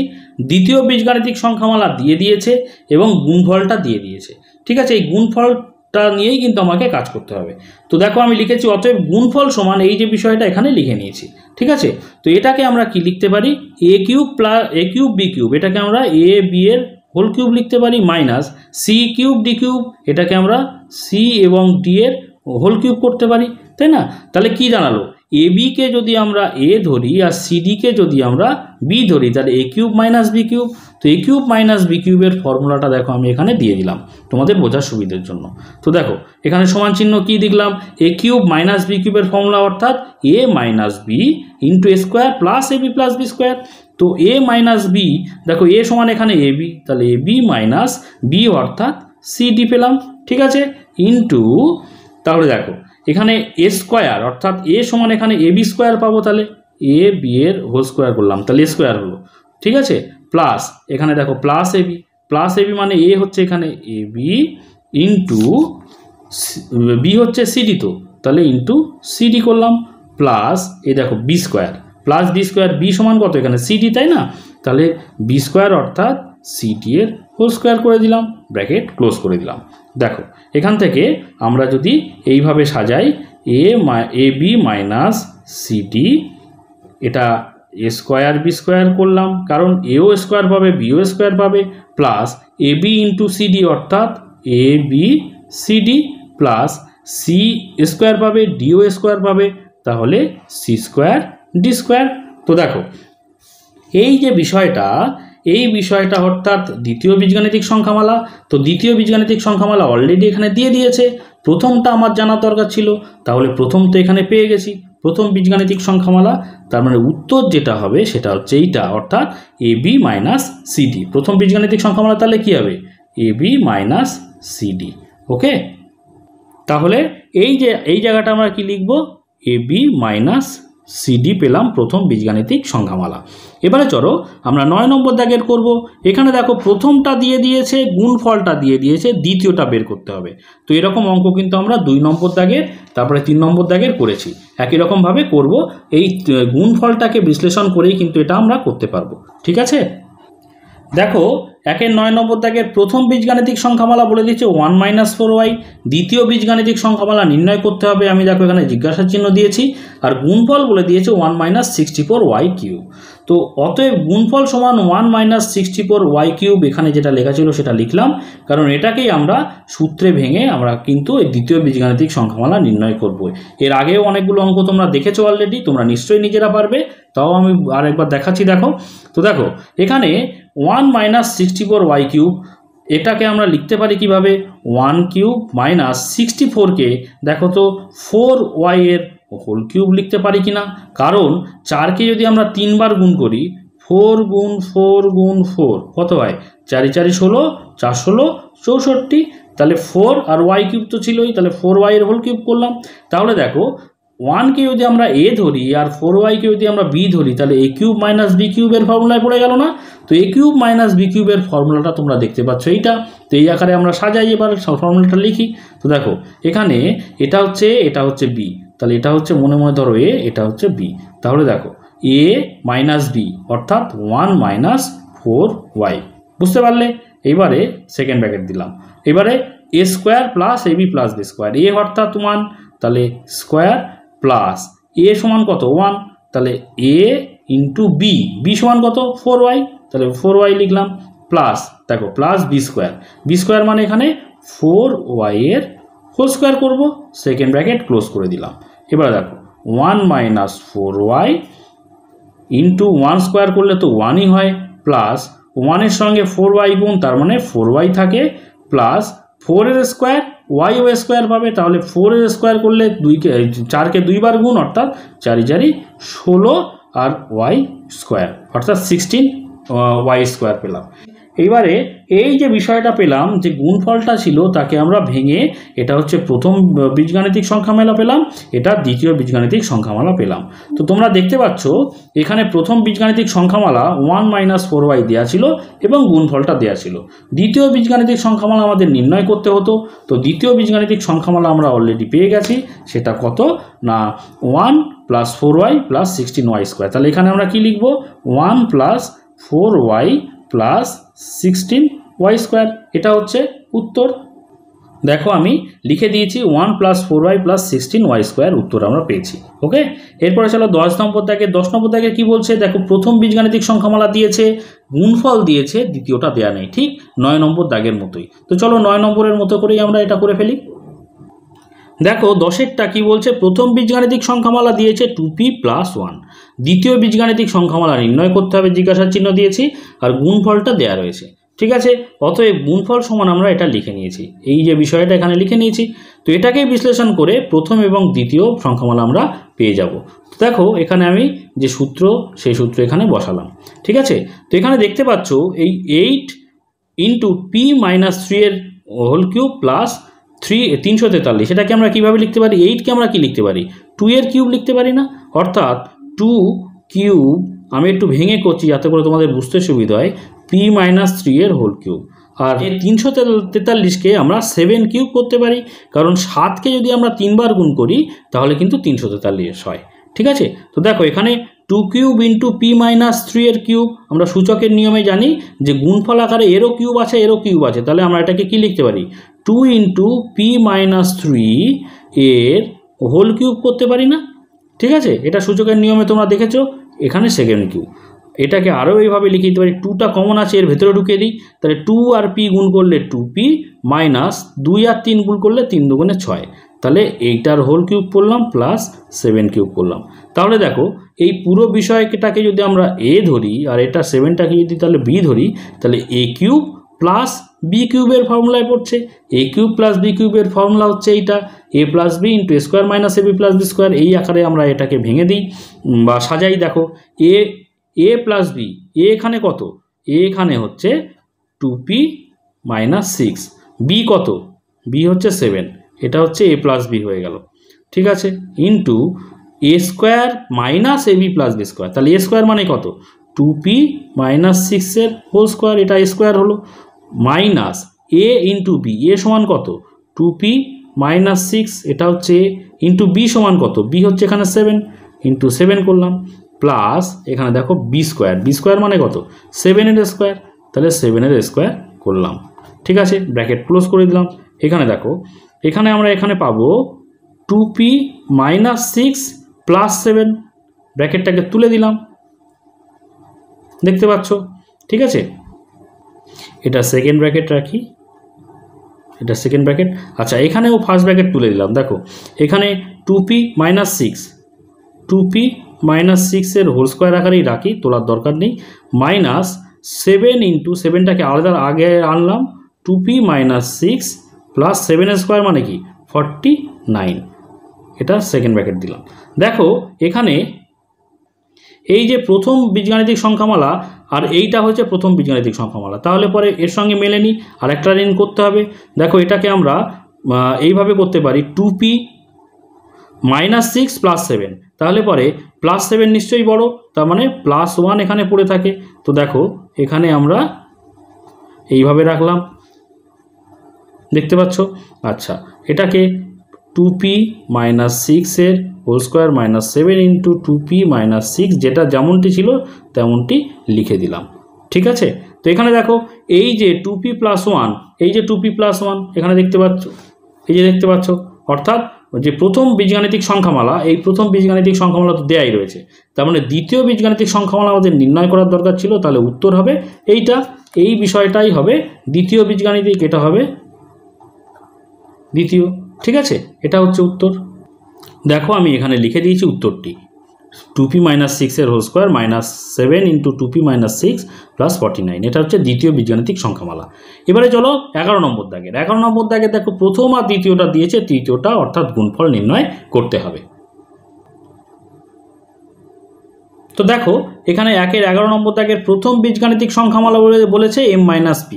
দ্বিতীয় বীজগাণিতিক সংখ্যামালা দিয়ে দিয়েছে এবং গুণফলটা দিয়ে দিয়েছে। ঠিক আছে, এই গুণফলটা নিয়েই কিন্তু আমাকে কাজ করতে হবে। তো দেখো আমি লিখেছি অতএব গুণফল সমান, এই যে বিষয়টা এখানে লিখে নিয়েছি। ঠিক আছে, তো এটাকে আমরা কি লিখতে পারি, A cube plus A cube B cube, এটাকে আমরা এ বি এর হোল কিউব লিখতে পারি, minus C cube D cube, এটাকে আমরা সি এবং ডি এর হোল কিউব করতে পারি, তাই না? তাহলে কি দাঁড়ালো, এ বিকে যদি আমরা এ ধরি আর সিডিকে যদি আমরা বি ধরি, তাহলে A cube minus B cube. তো এ কিউব মাইনাস বি কিউবের ফর্মুলাটা দেখো আমি এখানে দিয়ে দিলাম তোমাদের বোঝার সুবিধার জন্য। তো দেখো এখানে সমান চিহ্ন কি দিলাম, এ কিউব মাইনাস বি কিউবের ফর্মুলা অর্থাৎ এ minus B into A square plus A B plus B square. তো এ মাইনাস বি, দেখো এ সমান এখানে এ বি, তাহলে এ বি মাইনাস বি অর্থাৎ সি ডি পেলাম। ঠিক আছে, ইন্টু তাহলে দেখো এখানে এ স্কোয়ার অর্থাৎ এ সমান এখানে এ বি স্কোয়ার পাবো, তাহলে এ বি এর হোল স্কোয়ার করলাম, তাহলে এ স্কোয়ার হলো। ঠিক আছে, প্লাস এখানে দেখো প্লাস এ বি মানে এ হচ্ছে এখানে এ বি ইন্টু বি হচ্ছে সিডি, তো তাহলে ইন্টু সিডি করলাম, প্লাস এই দেখো B square plus B square, B সমান কত এখানে সিডি, তাই না? তাহলে বি স্কোয়ার অর্থাৎ সিডি এর হোল স্কোয়ার করে দিলাম, ব্র্যাকেট ক্লোজ করে দিলাম। দেখো এখান থেকে আমরা যদি এইভাবে সাজাই, এ বি মাইনাস সিডি, এটা এ স্কোয়ার বি স্কোয়ার করলাম, কারণ এও স্কোয়ার পাবে বিও স্কোয়ার পাবে, plus A B into CD অর্থাৎ A B CD, plus C square পাবে ডিও স্কোয়ার পাবে, তাহলে সি স্কোয়ার ডি স্কোয়ার। তো দেখো এই যে বিষয়টা, এই বিষয়টা অর্থাৎ দ্বিতীয় বীজগাণিতিক সংখ্যামালা। তো দ্বিতীয় বীজগাণিতিক সংখ্যামালা অলরেডি এখানে দিয়ে দিয়েছে, প্রথমটা আমার জানার দরকার ছিল, তাহলে প্রথম তো এখানে পেয়ে গেছি, প্রথম বীজগাণিতিক সংখ্যামালা। তার মানে উত্তর যেটা হবে সেটা হচ্ছে এইটা, অর্থাৎ এ বি মাইনাস সিডি। প্রথম বীজগাণিতিক সংখ্যামালা তাহলে কি হবে, এ বি মাইনাস সিডি। ওকে, তাহলে এই জায়গাটা আমরা কি লিখব, এ বি মাইনাস সিডি পেলাম প্রথম বীজগাণিতিক সংখ্যামালা। এবারে চলো আমরা 9 নম্বর দাগের করব। এখানে দেখো প্রথমটা দিয়ে দিয়েছে, গুণফলটা দিয়ে দিয়েছে, দ্বিতীয়টা বের করতে হবে। তো এরকম অঙ্ক কিন্তু আমরা 2 নম্বর দাগের তারপরে 3 নম্বর দাগের করেছি। একই রকমভাবে করব, এই গুণফলটাকে বিশ্লেষণ করেই কিন্তু এটা আমরা করতে পারবো। ঠিক আছে, দেখো 1-এর 9 নম্বর দাগের প্রথম বীজগাণিতিক সংখ্যামালা বলে দিচ্ছে 1 - 4y। দ্বিতীয় বীজগাণিতিক সংখ্যামালা নির্ণয় করতে হবে, আমি দেখো এখানে জিজ্ঞাসা চিহ্ন দিয়েছি। আর গুণফল বলে দিয়েছে 1 - 64y³। তো অতএব গুণফল সমান 1 - 64y³। এখানে যেটা লেখা ছিল সেটা লিখলাম, কারণ এটাকেই আমরা সূত্রে ভেঙে আমরা কিন্তু এই দ্বিতীয় বীজগাণিতিক সংখ্যামালা নির্ণয় করব। এর আগেও অনেকগুলো অঙ্ক তোমরা দেখেছো অলরেডি, তোমরা নিশ্চয়ই নিজেরা পারবে, তাও আমি আরেকবার দেখাচ্ছি। দেখো তো, দেখো এখানে 1 - 64y³, এটাকে আমরা লিখতে পারি কিভাবে, 1³ - 64কে দেখো তো 4y এর হোল কিউব লিখতে পারি কিনা। কারণ 4কে যদি আমরা 3 বার গুণ করি, 4 গুণ 4 গুণ 4 কত হয়, 4 × 4 = 16, 4 16 64। তাহলে 4 আর y³ তো ছিলই, তাহলে 4y এর হোল কিউব করলাম। তাহলে দেখো 1কে যদি আমরা a ধরি আর 4y-কে যদি আমরা b ধরি, তাহলে a³ - b³ এর ফর্মুলায় পড়ে গেল না। তো a³ - b³ এর ফর্মুলাটা তোমরা দেখতে পাচ্ছ এইটা। তো এই আকারে আমরা সাজাই, এবার ফর্মুলাটা লিখি। তো দেখো এখানে এটা হচ্ছে b, তাহলে এটা হচ্ছে মনে মনে ধরো a, এটা হচ্ছে b। তাহলে দেখো a - b অর্থাৎ 1 - 4y। বুঝতে পারলে? এইবারে সেকেন্ড ব্র্যাকেট দিলাম। এবারে a² + ab + b²। a অর্থাৎ 1, তাহলে স্কোয়ার প্লাস a সমান কত 1, তাহলে a × b, b সমান কত 4y, তাহলে 4y লিখলাম, প্লাস দেখো প্লাস b² মানে এখানে 4y এর হোল স্কোয়ার করব, সেকেন্ড ব্র্যাকেট ক্লোজ করে দিলাম। এবার দেখো 1 - 4y × 1² করলে তো 1ই হয়, প্লাস 1-এর সঙ্গে 4y গুণ, তার মানে 4y থাকে, প্লাস 4 এর স্কোয়ার y ও স্কোয়ার পাবে, তাহলে 4 এর স্কোয়ার করলে 4কে 2 বার গুণ, অর্থাৎ 4 × 4 = 16 আর y² অর্থাৎ 16y² পেলাম। এইবারে এই যে বিষয়টা পেলাম, যে গুণফলটা ছিল তাকে আমরা ভেঙে, এটা হচ্ছে প্রথম বীজগাণিতিক সংখ্যামালা পেলাম, এটা দ্বিতীয় বীজগাণিতিক সংখ্যামালা পেলাম। তো তোমরা দেখতে পাচ্ছ এখানে প্রথম বীজগাণিতিক সংখ্যামালা 1 - 4y দেওয়া ছিল এবং গুণফলটা দেওয়া ছিল। দ্বিতীয় বীজগাণিতিক সংখ্যামালা আমাদের নির্ণয় করতে হতো। তো দ্বিতীয় বীজগাণিতিক সংখ্যামালা আমরা অলরেডি পেয়ে গেছি, সেটা কত না 1 + 4y + 16y²। তাহলে এখানে আমরা কি লিখব, 1 + 4y + 16y²। এটা হচ্ছে উত্তর। দেখো আমি লিখে দিয়েছি 1 + 4y + 16y² উত্তর আমরা পেয়েছি। ওকে, এরপরে চলো 10 নম্বর দাগে। 10 নম্বর দাগে কি বলছে, দেখো প্রথম বীজগাণিতিক সংখ্যামালা দিয়েছে, গুণফল দিয়েছে, দ্বিতীয়টা দেয়া নেই, ঠিক 9 নম্বর দাগের মতোই। তো চলো 9 নম্বরের মতো করেই আমরা এটা করে ফেলি। দেখো 10এরটা কি বলছে, প্রথম বীজগাণিতিক সংখ্যামালা দিয়েছে 2p + 1। দ্বিতীয় বীজগাণিতিক সংখ্যামালা নির্ণয় করতে হবে, জিজ্ঞাসা চিহ্ন দিয়েছি, আর গুণফলটা দেয়া রয়েছে। ঠিক আছে, অতএব গুণফল সমান আমরা এটা লিখে নিয়েছি, এই যে বিষয়টা এখানে লিখে নিয়েছি। তো এটাকে বিশ্লেষণ করে প্রথম এবং দ্বিতীয় সংখ্যামালা আমরা পেয়ে যাব। তো দেখো এখানে আমি যে সূত্র, সেই সূত্র এখানে বসালাম। ঠিক আছে, তো এখানে দেখতে পাচ্ছ এই 8 × p - 3 এর হোল কিউব প্লাস 343, সেটাকে আমরা কিভাবে লিখতে পারি, 8কে আমরা কি লিখতে পারি, 2 এর কিউব লিখতে পারি না, অর্থাৎ 2³ আমি একটু ভেঙে করছি যাতে করে তোমাদের বুঝতে সুবিধা হয়, p - 3 এর হোল কিউব। আর এই 343কে আমরা 7³ করতে পারি, কারণ 7কে যদি আমরা 3 বার গুণ করি তাহলে কিন্তু 343 হয়। ঠিক আছে, তো দেখো এখানে 2³ × p - 3 এর কিউব, আমরা সূচকের নিয়মে জানি যে গুণফল আকারে এরও কিউব আছে, এরও কিউব আছে, তাহলে আমরা এটাকে কি লিখতে পারি, 2 × p - 3 এর হোল কিউব করতে পারি না। ঠিক আছে, এটা সূচকের নিয়মে তোমরা দেখেছো, এখানে সেকেন্ড কিউব। এটাকে আরও এইভাবে লিখে দিতে পারি, 2টা কমন আছে, এর ভেতরে ঢুকিয়ে দিই, তাহলে 2 আর p গুণ করলে 2p মাইনাস 2 আর 3 গুণ করলে 3 × 2 = 6, তাহলে এইটার হোল কিউব করলাম প্লাস 7³ করলাম। তাহলে দেখো এই পুরো বিষয়টাকে যদি আমরা a ধরি আর এটা 7টাকে যদি তাহলে b ধরি, তাহলে a³ + b³ এর ফর্মুলায় পড়ছে। a³ + b³ এর ফর্মুলা হচ্ছে এইটা, a + b × a² - ab + b²। এই আকারে আমরা এটাকে ভেঙে দিই বা সাজাই। দেখো a + b, a এখানে কত, a এখানে হচ্ছে 2p - 6, b কত, b হচ্ছে 7, এটা হচ্ছে a + b হয়ে গেল। ঠিক আছে, ইন্টু a² - ab + b², তাহলে a² মানে কত, 2p - 6 এর হোল স্কোয়ার, এটা a² হলো, মাইনাস a × b, a সমান কত, 2p - 6, এটা হচ্ছে ইন্টু b সমান কত, b হচ্ছে এখানে 7, ইন্টু 7 করলাম, প্লাস এখানে দেখো b² মানে কত, 7 এর স্কোয়ার, তাহলে 7 এর স্কোয়ার করলাম। ঠিক আছে, ব্র্যাকেট ক্লোজ করে দিলাম। এখানে দেখো, এখানে আমরা এখানে পাবো 2p মাইনাস 6 প্লাস 7, ব্র্যাকেটটাকে তুলে দিলাম, দেখতে পাচ্ছ। ঠিক আছে, এটা সেকেন্ড ব্র্যাকেট রাখি, এটা সেকেন্ড ব্র্যাকেট। আচ্ছা, এখানেও ফার্স্ট ব্র্যাকেট তুলে দিলাম। দেখো এখানে 2p মাইনাস 6, 2p মাইনাস 6 এর হোল স্কোয়ার আকারেই রাখি, তোলার দরকার নেই, মাইনাস 7 ইন্টু 7টাকে আলাদা আগে আনলাম, 2p মাইনাস 6 প্লাস 7 স্কোয়ার মানে কি 49, এটা সেকেন্ড ব্র্যাকেট দিলাম। দেখো এখানে এই যে প্রথম বীজগাণিতিক সংখ্যামালা আর এইটা হচ্ছে প্রথম বীজগাণিতিক সংখ্যামালা, তাহলে পরে এর সঙ্গে মেলেনি, আর একটা ঋণ করতে হবে। দেখো এটাকে আমরা এইভাবে করতে পারি, 2p মাইনাস 6 প্লাস 7, তাহলে পরে প্লাস 7 নিশ্চয়ই বড়, তার মানে প্লাস 1 এখানে পড়ে থাকে। তো দেখো এখানে আমরা এইভাবে রাখলাম, দেখতে পাচ্ছ। আচ্ছা, এটাকে 2p মাইনাস 6 এর whole square minus 7 into 2p minus 6, যেটা যেমনটি ছিল তেমনটি লিখে দিলাম। ঠিক আছে, তো এখানে দেখো এই যে 2p প্লাস 1, এই যে 2p প্লাস 1 এখানে দেখতে পাচ্ছ, এই যে দেখতে পাচ্ছ, অর্থাৎ যে প্রথম বীজগাণিতিক সংখ্যামালা, এই প্রথম বীজগাণিতিক সংখ্যামালা তো দেয়াই রয়েছে, তার মানে দ্বিতীয় বীজগাণিতিক সংখ্যামালা আমাদের নির্ণয় করার দরকার ছিল। তাহলে উত্তর হবে এইটা, এই বিষয়টাই হবে দ্বিতীয় বীজগাণিতিক, এটা হবে দ্বিতীয়। ঠিক আছে, এটা হচ্ছে উত্তর। দেখো আমি এখানে লিখে দিয়েছি উত্তরটি, 2p মাইনাস 6 এর whole square minus 7 into 2p minus 6 plus 49, এটা হচ্ছে দ্বিতীয় বীজগাণিতিক সংখ্যামালা। এবারে চলো 11 নম্বর দাগের। 11 নম্বর দাগে দেখো প্রথম আর দ্বিতীয়টা দিয়েছে, তৃতীয়টা অর্থাৎ গুণফল নির্ণয় করতে হবে। তো দেখো এখানে 11 নম্বর দাগের প্রথম বীজগাণিতিক সংখ্যামালা বলেছে m মাইনাস p,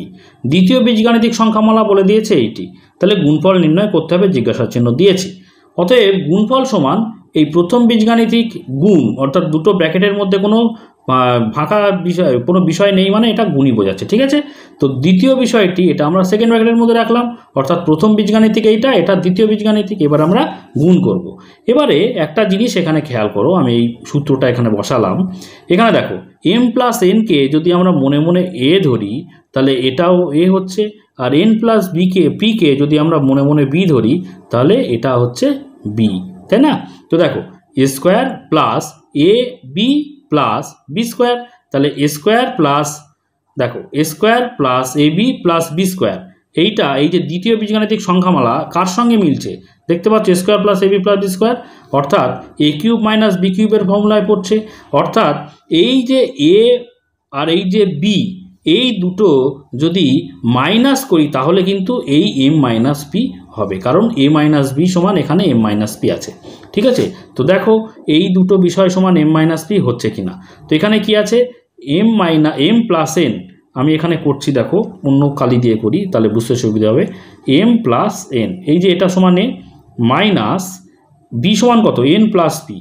দ্বিতীয় বীজগাণিতিক সংখ্যামালা বলে দিয়েছে এইটি, তাহলে গুণফল নির্ণয় করতে হবে, জিজ্ঞাসা চিহ্ন দিয়েছি। অতএব গুণফল সমান এই প্রথম বীজগাণিতিক গুণ, অর্থাৎ দুটো ব্র্যাকেটের মধ্যে কোনো ফাঁকা বিষয়, কোনো বিষয় নেই, মানে এটা গুণই বোঝাচ্ছে। ঠিক আছে, তো দ্বিতীয় বিষয়টি এটা আমরা সেকেন্ড ব্র্যাকেটের মধ্যে রাখলাম, অর্থাৎ প্রথম বীজগাণিতিক এইটা, এটা দ্বিতীয় বীজগাণিতিক, এবার আমরা গুণ করব। এবারে একটা জিনিস এখানে খেয়াল করো, আমি এই সূত্রটা এখানে বসালাম। এখানে দেখো m প্লাস এনকে যদি আমরা মনে মনে এ ধরি, তাহলে এটাও এ হচ্ছে, আর n প্লাস পিকে যদি আমরা মনে মনে বি ধরি, তাহলে এটা হচ্ছে বি, তাই না? তো দেখো এ square plus A B plus B square, তাহলে এ স্কোয়ার প্লাস, দেখো এ square plus A B plus B square, এইটা এই যে দ্বিতীয় বীজগাণিতিক সংখ্যামালা কার সঙ্গে মিলছে দেখতে পাচ্ছ, এ square plus A B plus B square, অর্থাৎ এ কিউব মাইনাস বি কিউবের ফর্মুলায় পড়ছে। অর্থাৎ এই যে এ আর এই যে বি, এই দুটো যদি মাইনাস করি তাহলে কিন্তু এই m মাইনাস পি হবে, কারণ a মাইনাস বি সমান এখানে m মাইনাস পি আছে। ঠিক আছে, তো দেখো এই দুটো বিষয় সমান m মাইনাস পি হচ্ছে কিনা। তো এখানে কি আছে, m প্লাস n, আমি এখানে করছি, দেখো অন্য কালি দিয়ে করি তাহলে বুঝতে সুবিধা হবে, m প্লাস n, এই যে এটা সমান a মাইনাস বি সমান কত, n plus P,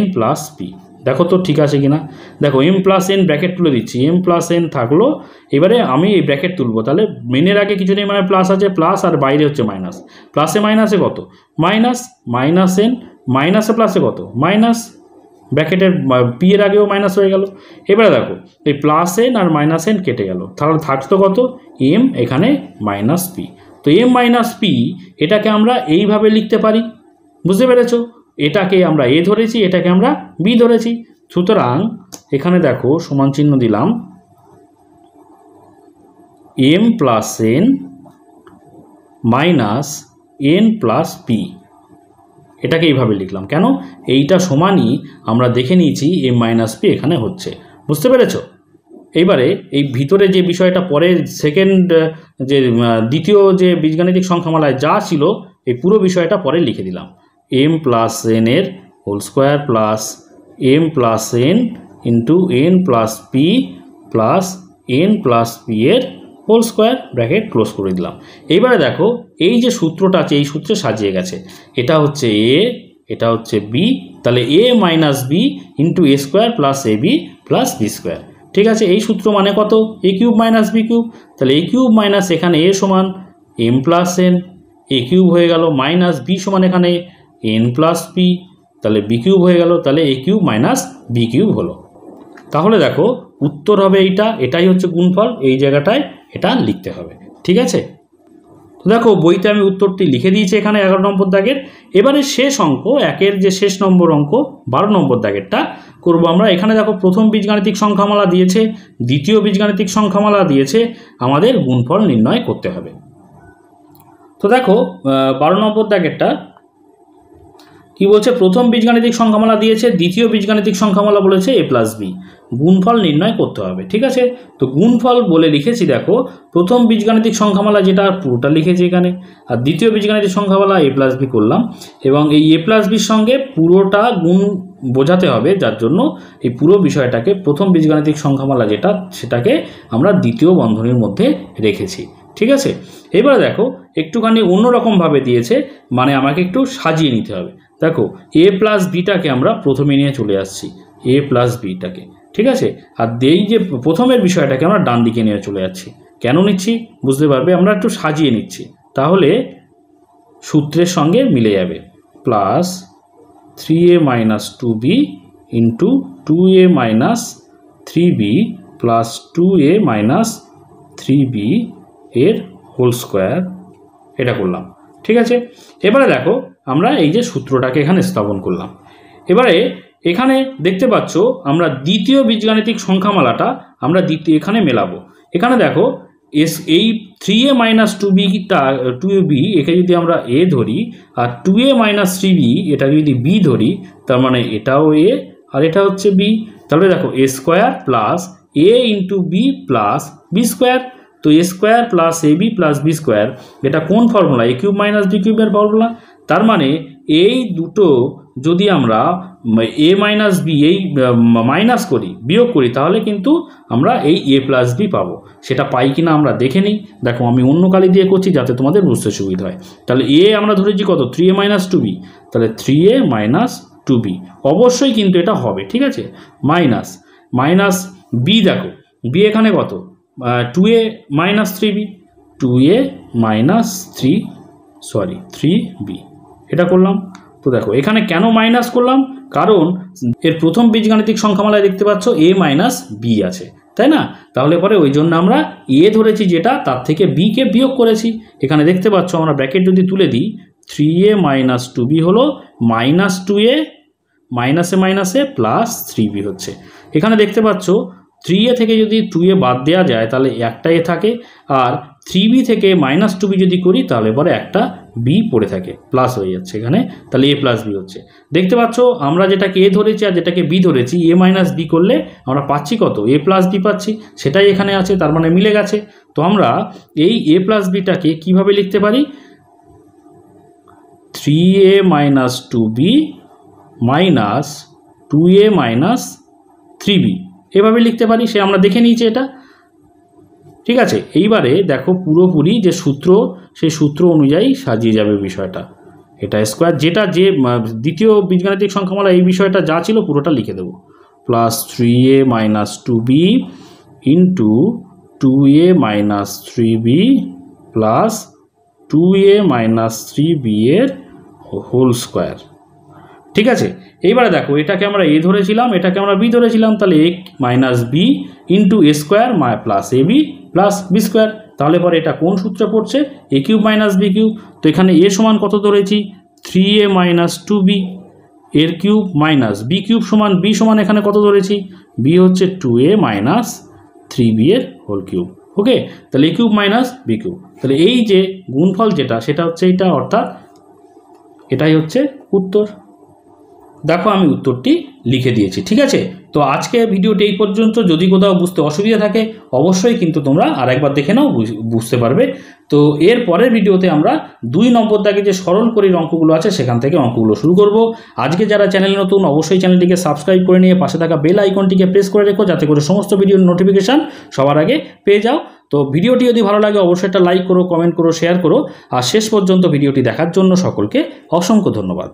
n plus P, দেখো তো ঠিক আছে কিনা। দেখো m প্লাস n ব্র্যাকেট তুলে দিচ্ছি, m প্লাস n থাকলো, এবারে আমি এই ব্র্যাকেট তুলবো, তাহলে মেনের আগে কিছু নেই, মানে প্লাস আছে, প্লাস আর বাইরে হচ্ছে মাইনাস, প্লাসে মাইনাসে কত মাইনাস, মাইনাস n, মাইনাসে প্লাসে কত মাইনাস, ব্র্যাকেটের পি এর আগেও মাইনাস হয়ে গেল। এবারে দেখো এই প্লাস n আর মাইনাস n কেটে গেল, তাহলে থাকতো কত m, এখানে মাইনাস পি। তো m মাইনাস পি এটাকে আমরা এইভাবে লিখতে পারি, বুঝতে পেরেছো? এটাকে আমরা এ ধরেছি, এটাকে আমরা বি ধরেছি, সুতরাং এখানে দেখো সমান চিহ্ন দিলাম, m plus n minus n plus P, এটাকে এইভাবে লিখলাম কেন, এইটা সমানই আমরা দেখে নিয়েছি m মাইনাস পি এখানে হচ্ছে, বুঝতে পেরেছো? এইবারে এই ভিতরে যে বিষয়টা পরে সেকেন্ড যে দ্বিতীয় যে বীজগাণিতিক সংখ্যামালায় যা ছিল, এই পুরো বিষয়টা পরে লিখে দিলাম, m প্লাস n এর whole square plus m plus n into n plus P plus n plus P এর হোল স্কোয়ার, ব্র্যাকেট ক্লোজ করে দিলাম। এইবারে দেখো এই যে সূত্রটা আছে, এই সূত্রে সাজিয়ে গেছে, এটা হচ্ছে এ, এটা হচ্ছে বি, তাহলে এ minus B into A square plus A B plus B square. ঠিক আছে, এই সূত্র মানে কত, এ কিউব মাইনাস বি কিউব, তাহলে এ কিউব মাইনাস এখানে এ সমান m প্লাস n, এ কিউব হয়ে গেল, মাইনাস বি সমান এখানে n প্লাস পি, তাহলে বি কিউব হয়ে গেল, তাহলে A cube minus B cube হলো। তাহলে দেখো উত্তর হবে এইটা, এটাই হচ্ছে গুণফল, এই জায়গাটায় এটা লিখতে হবে। ঠিক আছে, তো দেখো বইতে আমি উত্তরটি লিখে দিয়েছি এখানে 11 নম্বর দাগের। এবারে শেষ অঙ্ক, একের যে শেষ নম্বর অঙ্ক 12 নম্বর দাগেরটা করব আমরা। এখানে দেখো প্রথম বীজগাণিতিক সংখ্যামালা দিয়েছে, দ্বিতীয় বীজগাণিতিক সংখ্যামালা দিয়েছে, আমাদের গুণফল নির্ণয় করতে হবে। তো দেখো 12 নম্বর দাগেরটা কি বলছে, প্রথম বীজগাণিতিক সংখ্যামালা দিয়েছে, দ্বিতীয় বীজগাণিতিক সংখ্যামালা বলেছে a প্লাস বি, গুণফল নির্ণয় করতে হবে। ঠিক আছে, তো গুণফল বলে লিখেছি দেখো, প্রথম বীজগাণিতিক সংখ্যামালা যেটা পুরোটা লিখেছি এখানে, আর দ্বিতীয় বীজগাণিতিক সংখ্যামালা a প্লাস বি করলাম, এবং এই a প্লাস বির সঙ্গে পুরোটা গুণ বোঝাতে হবে, যার জন্য এই পুরো বিষয়টাকে প্রথম বীজগাণিতিক সংখ্যামালা যেটা সেটাকে আমরা দ্বিতীয় বন্ধনীর মধ্যে রেখেছি। ঠিক আছে, এবারে দেখো একটুখানি অন্যরকমভাবে দিয়েছে, মানে আমাকে একটু সাজিয়ে নিতে হবে। দেখো এ প্লাস বিটাকে আমরা প্রথমে নিয়ে চলে আসছি, এ প্লাস বিটাকে। ঠিক আছে, আর এই যে প্রথমের বিষয়টাকে আমরা ডান দিকে নিয়ে চলে যাচ্ছি। কেন নিচ্ছি বুঝতে পারবে, আমরা একটু সাজিয়ে নিচ্ছি, তাহলে সূত্রের সঙ্গে মিলে যাবে। Plus 3a minus 2b into 2a minus 3b plus 2a minus 3b এর হোল স্কোয়ার, এটা করলাম। ঠিক আছে, এবারে দেখো আমরা এই যে সূত্রটাকে এখানে স্থাপন করলাম। এবারে এখানে দেখতে পাচ্ছ আমরা দ্বিতীয় বীজগাণিতিক সংখ্যামালাটা আমরা এখানে মেলাবো। এখানে দেখো এই 3a মাইনাস 2b একে যদি আমরা a ধরি, আর 2a মাইনাস 3b এটা যদি b ধরি, তার মানে এটাও a আর এটা হচ্ছে b। তাহলে দেখো a square plus a into B plus B square. তো a square plus ab plus B square, এটা কোন formula? a cube minus B কিউবের ফর্মুলা। তার মানে এই দুটো যদি আমরা a মাইনাস বি এই মাইনাস করি, বিয়োগ করি, তাহলে কিন্তু আমরা এই a প্লাস বি পাবো। সেটা পাই কিনা আমরা দেখে নিই। দেখো আমি অন্য কালি দিয়ে করছি যাতে তোমাদের বুঝতে সুবিধা হয়। তাহলে a আমরা ধরেছি কত, 3a মাইনাস 2b, তাহলে 3a মাইনাস 2b অবশ্যই কিন্তু এটা হবে। ঠিক আছে, মাইনাস মাইনাস বি, দেখো b এখানে কত, 2a minus 3b, 2a minus 3b এটা করলাম। তো দেখো এখানে কেন মাইনাস করলাম, কারণ এর প্রথম বীজগাণিতিক সংখ্যামালায় দেখতে পাচ্ছ a মাইনাস বি আছে, তাই না? তাহলে পরে ওই জন্য আমরা a ধরেছি, যেটা তার থেকে b কে বিয়োগ করেছি। এখানে দেখতে পাচ্ছ আমরা ব্র্যাকেট যদি তুলে দিই, 3a মাইনাস 2b হলো মাইনাস 2a মাইনাসে মাইনাসে প্লাস 3b হচ্ছে। এখানে দেখতে পাচ্ছ 3a থেকে যদি 2a বাদ দেওয়া যায় তাহলে একটা a থাকে, আর 3b থেকে মাইনাস 2b যদি করি তাহলে পরে একটা b পড়ে থাকে, প্লাস হয়ে যাচ্ছে এখানে, তাহলে a প্লাস বি হচ্ছে। দেখতে পাচ্ছ আমরা যেটাকে a ধরেছি আর যেটাকে b ধরেছি, a মাইনাস বি করলে আমরা পাচ্ছি কত, a প্লাস বি পাচ্ছি, সেটাই এখানে আছে, তার মানে মিলে গেছে। তো আমরা এই a প্লাস বিটাকে কীভাবে লিখতে পারি, 3a minus 2b minus 2a minus 3b এভাবে লিখতে পারি, সে আমরা দেখে নিয়েছি এটা। ঠিক আছে, এইবারে দেখো পুরোপুরি যে সূত্র, সেই সূত্র অনুযায়ী সাজিয়ে যাবে বিষয়টা। এটা স্কোয়ার, যেটা যে দ্বিতীয় বীজগাণিতিক সংখ্যামালা এই বিষয়টা যা ছিল পুরোটা লিখে দেবো। Plus 3a minus 2b into 2a minus 3b plus 2a minus 3b এর হোল স্কোয়ার। ঠিক আছে, এইবারে দেখো এটাকে আমরা a ধরেছিলাম, এটাকে আমরা b ধরেছিলাম, তাহলে a minus B into a square plus a b plus B square. তাহলে পরে এটা কোন সূত্রে পড়ছে, a cube minus B cube. তো এখানে a সমান কত ধরেছি, 3a মাইনাস 2b এর কিউব মাইনাস বি কিউব সমান b সমান এখানে কত ধরেছি, b হচ্ছে 2a মাইনাস 3b এর হোল কিউব। ওকে, তাহলে a cube minus B cube, তাহলে এই যে গুণফল যেটা সেটা হচ্ছে এইটা, অর্থাৎ এটাই হচ্ছে উত্তর। দেখো আমি উত্তরটি লিখে দিয়েছি। ঠিক আছে, তো আজকে ভিডিওটি এই পর্যন্ত। যদি কোথাও বুঝতে অসুবিধা থাকে অবশ্যই কিন্তু তোমরা আরেকবার দেখে নাও, বুঝতে পারবে। তো এর পরের ভিডিওতে আমরা 2 নম্বর দাগে যে সরল করির অঙ্কগুলো আছে সেখান থেকে অঙ্কগুলো শুরু করব। আজকে যারা চ্যানেল নতুন অবশ্যই চ্যানেলটিকে সাবস্ক্রাইব করে নিয়ে পাশে থাকা বেল আইকনটিকে প্রেস করে রেখো, যাতে করে সমস্ত ভিডিওর নোটিফিকেশান সবার আগে পেয়ে যাও। তো ভিডিওটি যদি ভালো লাগে অবশ্যই একটা লাইক করো, কমেন্ট করো, শেয়ার করো। আর শেষ পর্যন্ত ভিডিওটি দেখার জন্য সকলকে অসংখ্য ধন্যবাদ।